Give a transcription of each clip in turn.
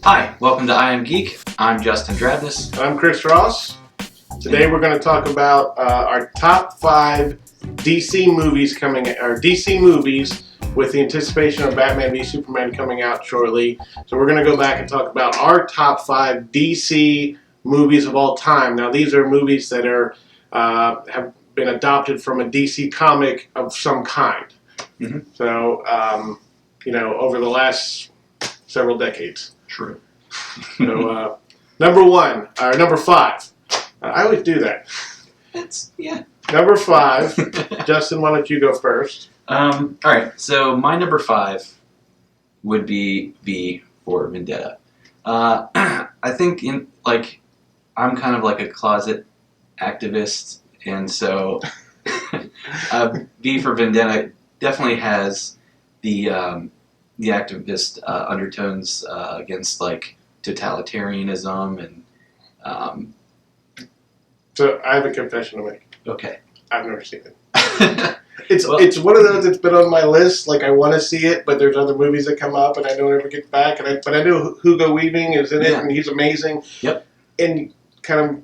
Hi, welcome to I Am Geek. I'm Justin Drabness. And I'm Chris Ross. Today we're going to talk about our top 5 DC movies DC movies with the anticipation of Batman v Superman coming out shortly. So we're going to go back and talk about our top 5 DC movies of all time. Now these are movies that are have been adopted from a DC comic of some kind. Mm-hmm. So over the last several decades. True. So number 5. I always do that. Yeah. Number 5. Justin, why don't you go first? All right. So my number 5 would be V for Vendetta. I think I'm kind of like a closet activist, and so V for Vendetta definitely has the activist undertones against like totalitarianism and. So I have a confession to make. Okay. I've never seen it. It's one of those that's been on my list. Like I want to see it, but there's other movies that come up, and I don't ever get back. But I know Hugo Weaving is in it, and he's amazing. Yep. And kind of,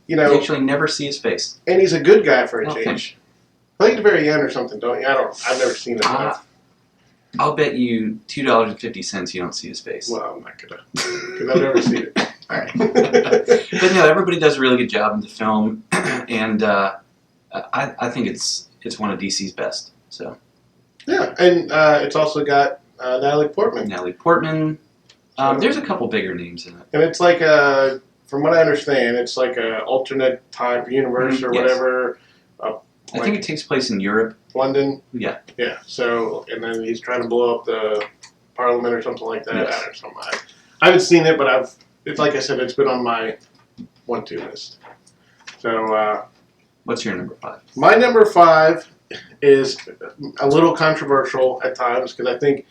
you actually never see his face. And he's a good guy for a change. I think at the very end or something, don't you? I've never seen it. I'll bet you $2.50 you don't see his face. Well, I'm not gonna, because I've never seen it. All right. But no, everybody does a really good job in the film, and I think it's one of DC's best. So. Yeah, and it's also got Natalie Portman. There's a couple bigger names in it. And it's like from what I understand, it's like a alternate time universe or whatever. I think it takes place in Europe. London? Yeah. Yeah, so, and then he's trying to blow up the Parliament or something like that. Yes. I haven't seen it, but it's like I said, it's been on my 1-2 list. So, what's your number 5? My number 5 is a little controversial at times, because I think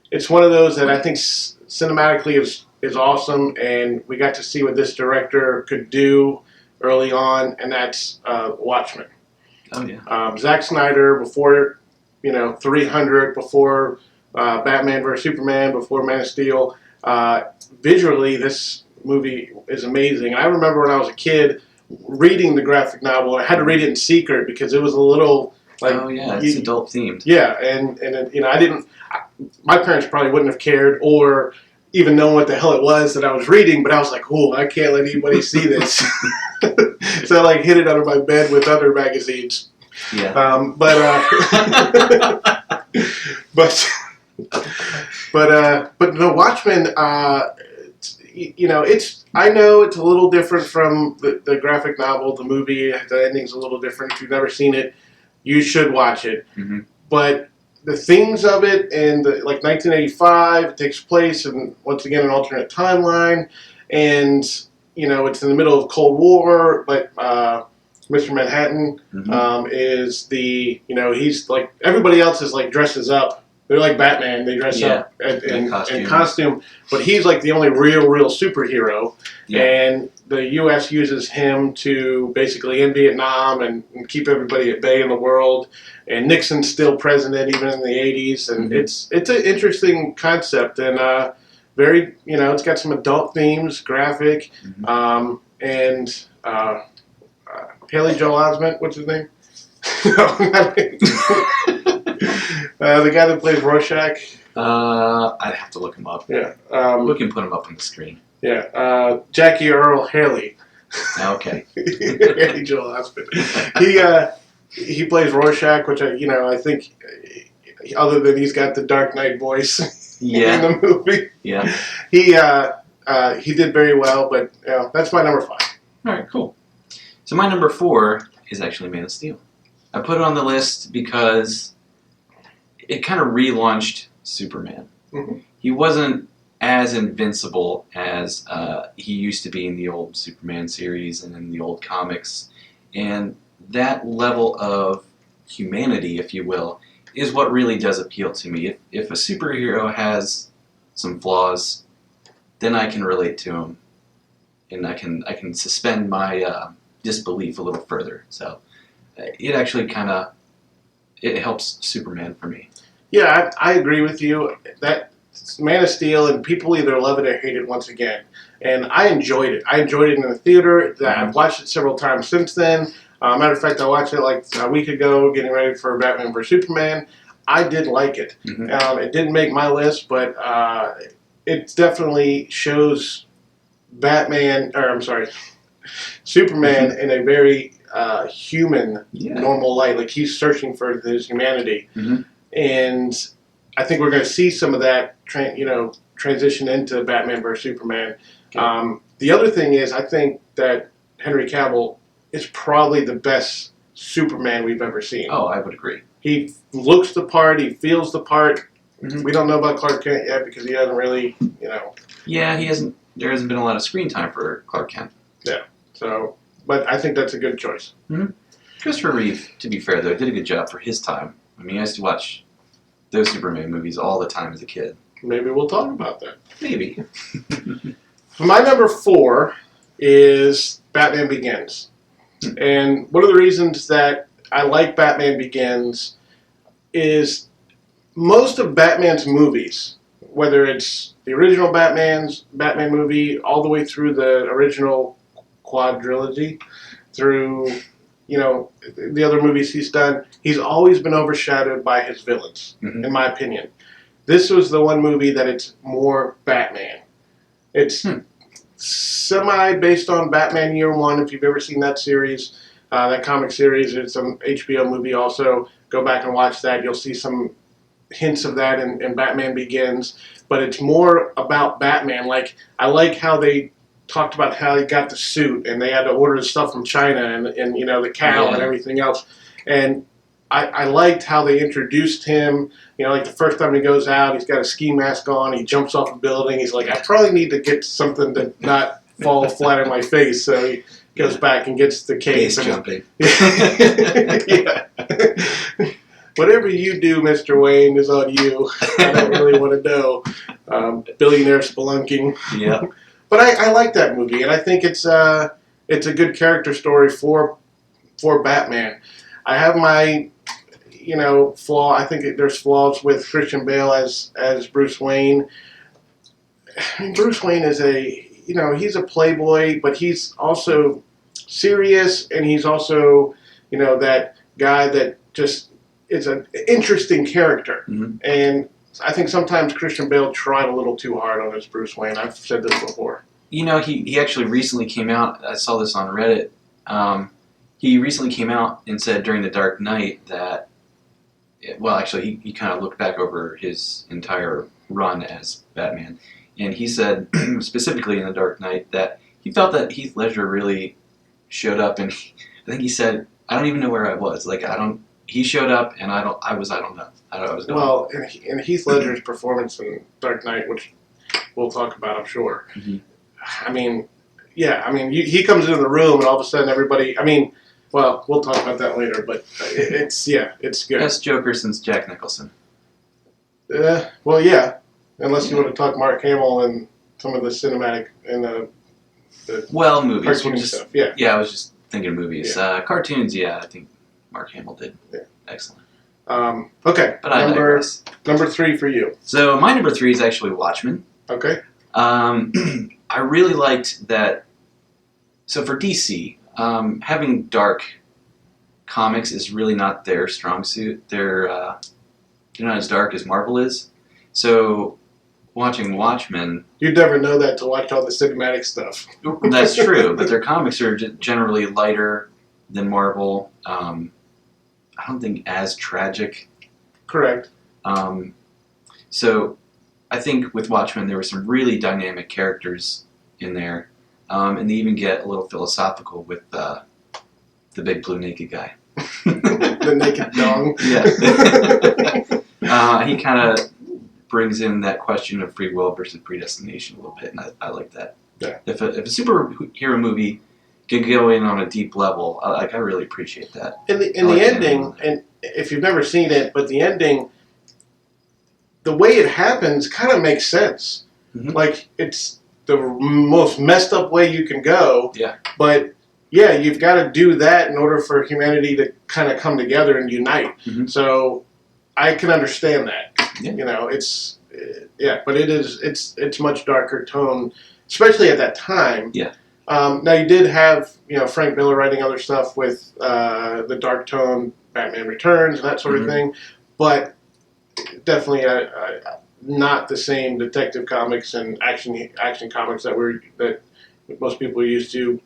it's one of those that I think cinematically is awesome, and we got to see what this director could do early on, and that's Watchman. Oh yeah. Zack Snyder, before 300, before Batman vs Superman, before Man of Steel. Visually, this movie is amazing. I remember when I was a kid reading the graphic novel. I had to read it in secret because it was a little like. Oh yeah, it's adult themed. Yeah, and I didn't. My parents probably wouldn't have cared or even known what the hell it was that I was reading, but I was like, "Oh, I can't let anybody see this." So I like hid it under my bed with other magazines. Yeah. But no, Watchmen. I know it's a little different from the graphic novel, the movie. The ending's a little different. If you've never seen it, you should watch it. Mm-hmm. But the themes of it, and like 1985, it takes place in once again an alternate timeline, and it's in the middle of Cold War, but Mr. Manhattan is he's like everybody else is like dresses up. They're like Batman. They dress up in costume, but he's like the only real superhero. Yeah. And the U.S. uses him to basically end Vietnam and keep everybody at bay in the world. And Nixon's still president even in the 80s, and it's an interesting concept and very it's got some adult themes, graphic, and Haley Joel Osment, what's his name? The guy that plays Rorschach. I'd have to look him up. Yeah. We can put him up on the screen. Yeah. Jackie Earl Haley. Okay. Haley Joel Osment. He plays Rorschach, which I think, other than he's got the Dark Knight voice in the movie. Yeah. He did very well, but that's my number 5. All right, cool. So my number 4 is actually Man of Steel. I put it on the list because it kind of relaunched Superman. Mm-hmm. He wasn't as invincible as he used to be in the old Superman series and in the old comics. And that level of humanity, if you will, is what really does appeal to me. If a superhero has some flaws, then I can relate to him, and I can suspend my disbelief a little further. So it actually it helps Superman for me. Yeah, I agree with you. That Man of Steel, and people either love it or hate it once again. And I enjoyed it. I enjoyed it in the theater. I've watched it several times since then. Matter of fact, I watched it like a week ago, getting ready for Batman vs Superman. I did like it. It didn't make my list, but it definitely shows Superman in a very human, normal light. Like he's searching for his humanity, and I think we're going to see some of that, transition into Batman vs Superman. Okay. The other thing is, I think that Henry Cavill is probably the best Superman we've ever seen. Oh, I would agree. He looks the part. He feels the part. We don't know about Clark Kent yet because he hasn't really, Yeah, he hasn't. There hasn't been a lot of screen time for Clark Kent. Yeah. So, but I think that's a good choice. Christopher Reeve, to be fair though, did a good job for his time. I mean, I used to watch those Superman movies all the time as a kid. Maybe we'll talk about that. Maybe. My number 4 is Batman Begins. And one of the reasons that I like Batman Begins is most of Batman's movies, whether it's the original Batman movie all the way through the original quadrilogy, through, the other movies he's done, he's always been overshadowed by his villains, in my opinion. This was the one movie that it's more Batman. It's semi-based on Batman Year One, if you've ever seen that series, that comic series. It's an HBO movie also. Go back and watch that. You'll see some hints of that in Batman Begins. But it's more about Batman. Like, I like how they talked about how he got the suit, and they had to order the stuff from China, and the cow and everything else. And I liked how they introduced him. Like the first time he goes out, he's got a ski mask on. He jumps off a building. He's like, I probably need to get something to not fall flat on my face. So he goes back and gets the case. Base jumping. Whatever you do, Mr. Wayne, is on you. I don't really want to know. Billionaire spelunking. Yeah. But I like that movie, and I think it's a good character story for Batman. I have my flaw. I think there's flaws with Christian Bale as Bruce Wayne. I mean, Bruce Wayne is he's a playboy, but he's also serious, and he's also, that guy that just is an interesting character. And I think sometimes Christian Bale tried a little too hard on his Bruce Wayne. I've said this before. He actually recently came out, I saw this on Reddit, he recently came out and said during The Dark Knight that, he kind of looked back over his entire run as Batman, and he said, specifically in The Dark Knight, that he felt that Heath Ledger really showed up, and I think he said, I don't even know where I was. He showed up, and I don't know. I was going. Well, in Heath Ledger's performance in Dark Knight, which we'll talk about, I'm sure. I mean, he comes into the room, and all of a sudden everybody, well, we'll talk about that later, but it's good. Best Joker since Jack Nicholson. Well, yeah, unless you want to talk Mark Hamill and some of the cinematic and the movies. Cartoon stuff. Yeah, I was just thinking movies. Cartoons, I think Mark Hamill did excellent. Okay, but I digress. Number 3 for you. So my number 3 is actually Watchmen. Okay. I really liked that. So for DC, having dark comics is really not their strong suit. They're not as dark as Marvel is. So watching Watchmen, you'd never know that to watch all the cinematic stuff. That's true, but their comics are generally lighter than Marvel. I don't think as tragic. Correct. So I think with Watchmen there were some really dynamic characters in there, and they even get a little philosophical with the big blue naked guy. The naked dong. Yeah. He kind of brings in that question of free will versus predestination a little bit, and I like that. Yeah. If a superhero movie can go in on a deep level, I really appreciate that. In the ending, and if you've never seen it, but the ending, the way it happens kind of makes sense. Like, it's the most messed up way you can go. Yeah. But you've got to do that in order for humanity to kind of come together and unite. So I can understand that. Yeah. yeah, but it's much darker tone, especially at that time. Yeah. Now you did have Frank Miller writing other stuff with the dark tone, Batman Returns, and that sort of thing, but definitely not the same Detective Comics and action comics that most people are used to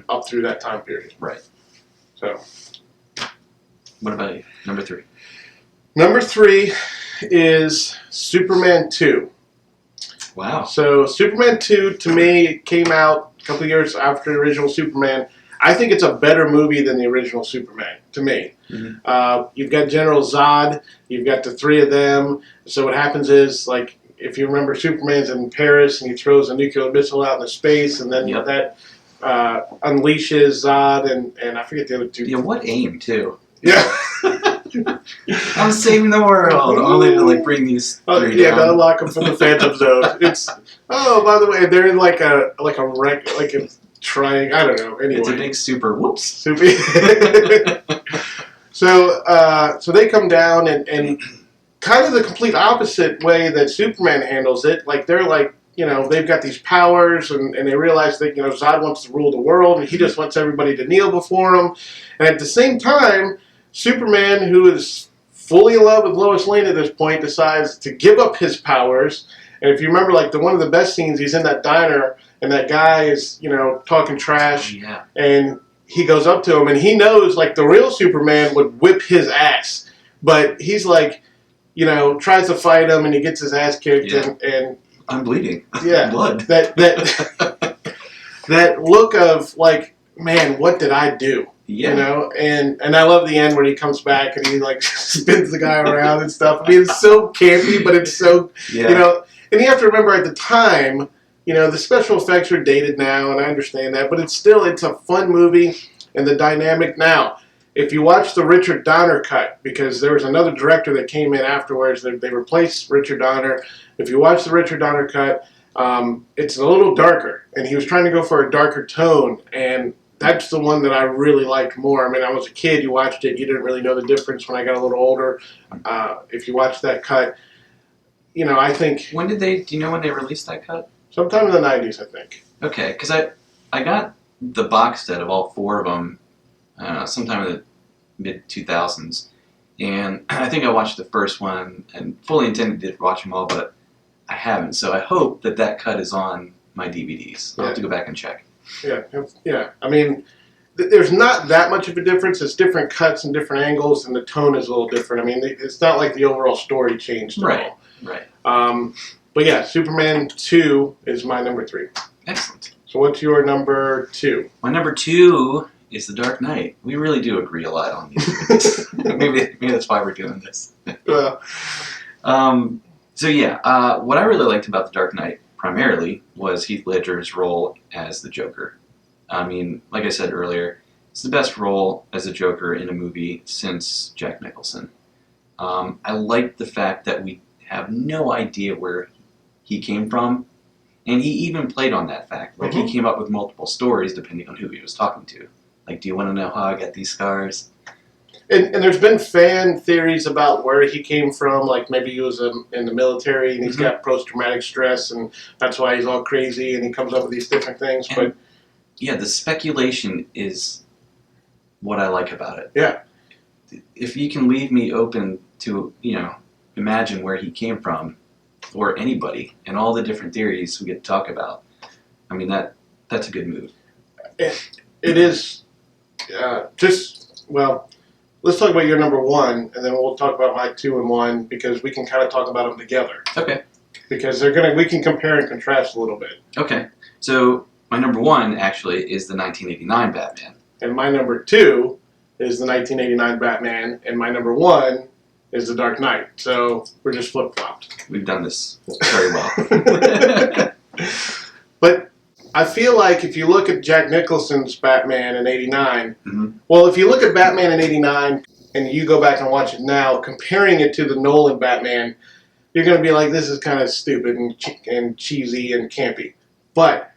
up through that time period. Right. So, what about you? Number 3. Number 3 is Superman 2. Wow. So Superman 2 to me came out a couple of years after the original Superman. I think it's a better movie than the original Superman, to me. You've got General Zod, you've got the 3 of them. So what happens is, like, if you remember, Superman's in Paris and he throws a nuclear missile out into space, and then that unleashes Zod and I forget the other 2. Yeah, what aim, too. Yeah. I'm saving the world, only to like bring these 3 down. To unlock them from the Phantom Zone. It's by the way, they're in like a triangle. I don't know. Anyway, it's a big super whoops. Super. So they come down and kind of the complete opposite way that Superman handles it. Like they're like they've got these powers and they realize that Zod wants to rule the world and he just wants everybody to kneel before him. And at the same time, Superman, who is fully in love with Lois Lane at this point, decides to give up his powers. And if you remember, like one of the best scenes, he's in that diner, and that guy is, talking trash, and he goes up to him, and he knows, like, the real Superman would whip his ass, but he's like, tries to fight him, and he gets his ass kicked, and I'm bleeding. Yeah, blood. That look of like, man, what did I do? Yeah. And I love the end where he comes back and he like spins the guy around and stuff. I mean, it's so campy, but it's so, and you have to remember at the time, the special effects are dated now, and I understand that, but it's a fun movie, and the dynamic now. If you watch the Richard Donner cut, because there was another director that came in afterwards, they replaced Richard Donner. If you watch the Richard Donner cut, it's a little darker, and he was trying to go for a darker tone, and that's the one that I really liked more. I mean, I was a kid, you watched it, you didn't really know the difference. When I got a little older, if you watch that cut, I think... do you know when they released that cut? Sometime in the 90s, I think. Okay, because I got the box set of all 4 of them, I don't know, sometime in the mid-2000s, and I think I watched the first one and fully intended to watch them all, but I haven't, so I hope that cut is on my DVDs. I'll have to go back and check. Yeah. I mean, there's not that much of a difference. It's different cuts and different angles, and the tone is a little different. I mean, it's not like the overall story changed at all. Right. But yeah, Superman 2 is my number 3. Excellent. So what's your number 2? My number 2 is The Dark Knight. We really do agree a lot on these. maybe that's why we're doing this. So yeah, what I really liked about The Dark Knight primarily was Heath Ledger's role as the Joker. I mean, like I said earlier, it's the best role as a Joker in a movie since Jack Nicholson. I like the fact that we have no idea where he came from, and he even played on that fact. Like, he came up with multiple stories depending on who he was talking to. Like, do you want to know how I got these scars? And there's been fan theories about where he came from, like maybe he was in the military and he's got post-traumatic stress and that's why he's all crazy and he comes up with these different things. But yeah, the speculation is what I like about it. Yeah. If you can leave me open to, imagine where he came from, or anybody, and all the different theories we get to talk about, I mean, that's a good move. It is let's talk about your number 1, and then we'll talk about my 2 and 1, because we can kind of talk about them together. Okay. Because we can compare and contrast a little bit. Okay. So my number 1 actually is the 1989 Batman. And my number 2 is the 1989 Batman, and my number 1 is the Dark Knight. So we're just flip-flopped. We've done this very well. But I feel like if you look at Jack Nicholson's Batman in '89, well, if you look at Batman in '89 and you go back and watch it now, comparing it to the Nolan Batman, you're going to be like, this is kind of stupid and cheesy and campy. But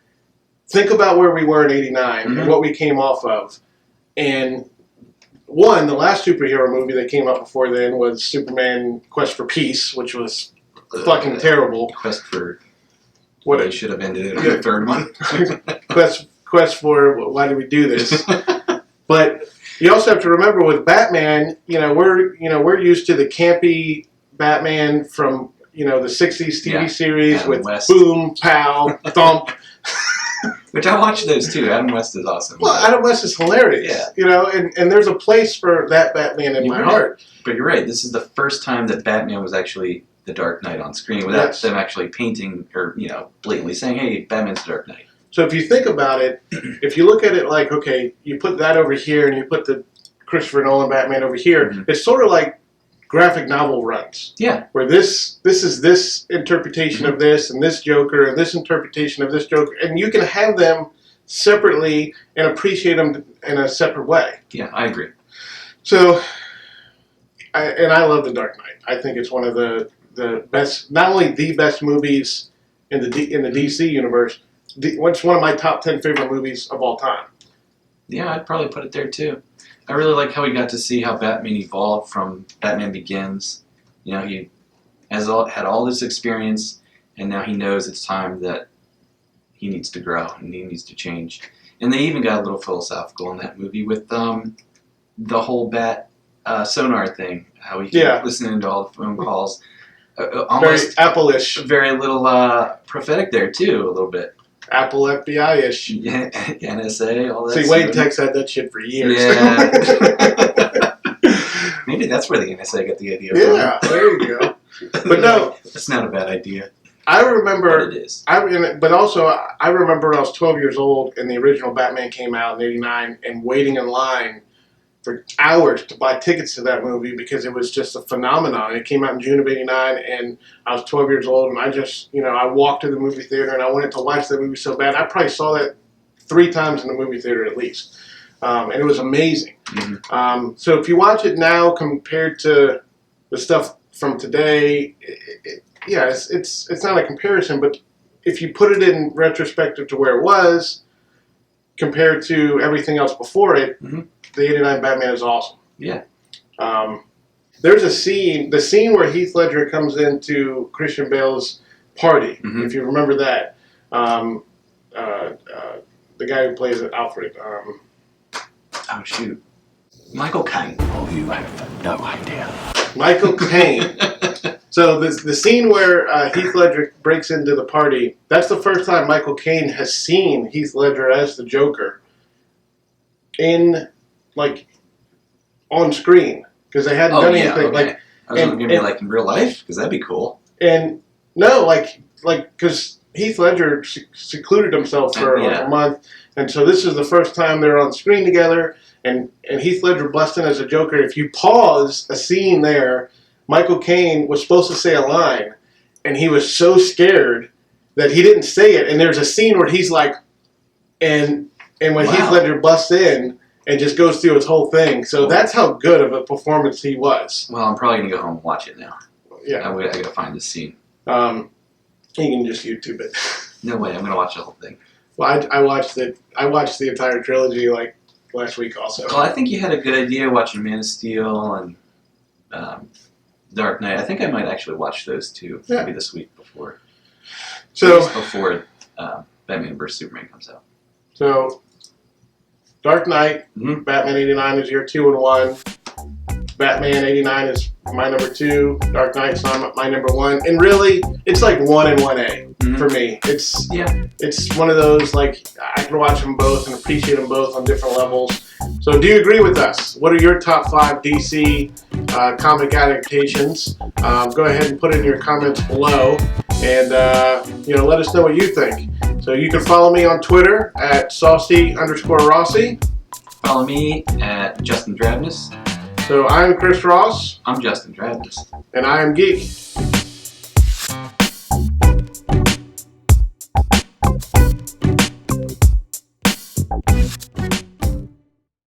think about where we were in '89 and what we came off of. And the last superhero movie that came out before then was Superman Quest for Peace, which was fucking terrible. Quest for What they should have ended it on the third one. quest for why did we do this? But you also have to remember with Batman, we're used to the campy Batman from the '60s TV series Adam with West. boom, pow, thump. Which I watched those too. Adam West is awesome. Well, Adam West is hilarious. And there's a place for that Batman in my heart. But you're right. This is the first time that Batman was actually the Dark Knight on screen without them actually painting or blatantly saying, "Hey, Batman's the Dark Knight." So if you think about it, if you look at it like, okay, you put that over here and you put the Christopher Nolan Batman over here, it's sort of like graphic novel runs. Yeah. Where this is this interpretation of this and this Joker and this interpretation of this Joker, and you can have them separately and appreciate them in a separate way. Yeah, I agree. So, I love The Dark Knight. I think it's one of the best, not only the best movies in the DC universe. It's one of my top 10 favorite movies of all time. Yeah, I'd probably put it there too. I really like how we got to see how Batman evolved from Batman Begins. He had all this experience, and now he knows it's time that he needs to grow and he needs to change. And they even got a little philosophical in that movie with the whole bat sonar thing. How he can listen into all the phone calls. Almost very Apple-ish. Very little prophetic there too, a little bit. Apple FBI-ish. Yeah, NSA, all that. See, Wayne Tech's had that shit for years. Yeah. Maybe that's where the NSA got the idea from. Yeah, there you go. But no, that's not a bad idea. I remember. But it is. But also, I remember when I was 12 years old and the original Batman came out in '89, and waiting in line for hours to buy tickets to that movie because it was just a phenomenon. It came out in June of '89, and I was 12 years old, and I just, I walked to the movie theater, and I wanted to watch that movie so bad. I probably saw that 3 times in the movie theater at least, and it was amazing. Mm-hmm. So if you watch it now compared to the stuff from today, it's not a comparison, but if you put it in retrospective to where it was compared to everything else before it, the '89 Batman is awesome. Yeah. There's the scene where Heath Ledger comes into Christian Bale's party, if you remember that. The guy who plays Alfred. Oh, shoot. Michael Caine. Oh, you have no idea. Michael Caine. So the scene where Heath Ledger breaks into the party, that's the first time Michael Caine has seen Heath Ledger as the Joker on screen, because they hadn't done anything. Okay. I was going to be in real life, because that'd be cool. And no, because Heath Ledger secluded himself for a month, and so this is the first time they're on screen together, and Heath Ledger busts in as a Joker. If you pause a scene there, Michael Caine was supposed to say a line, and he was so scared that he didn't say it, and there's a scene where he's like, and when Heath Ledger busts in and just goes through his whole thing, so that's how good of a performance he was. Well, I'm probably going to go home and watch it now. Yeah. I got to find this scene. You can just YouTube it. No way, I'm going to watch the whole thing. Well, I watched it. I watched the entire trilogy last week also. Well, I think you had a good idea watching Man of Steel and Dark Knight. I think I might actually watch those too, maybe this week before. So before Batman vs Superman comes out. So, Dark Knight, Batman '89 is your 2 and 1. Batman '89 is my number 2. Dark Knight's my number 1. And really, it's like 1 and 1A for me. It's one of those, I can watch them both and appreciate them both on different levels. So do you agree with us? What are your top 5 DC comic adaptations? Go ahead and put it in your comments below, and let us know what you think. So you can follow me on Twitter at saucy_Rossi. Follow me at Justin Drabness. So I'm Chris Ross. I'm Justin Drabness. And I am GEEK.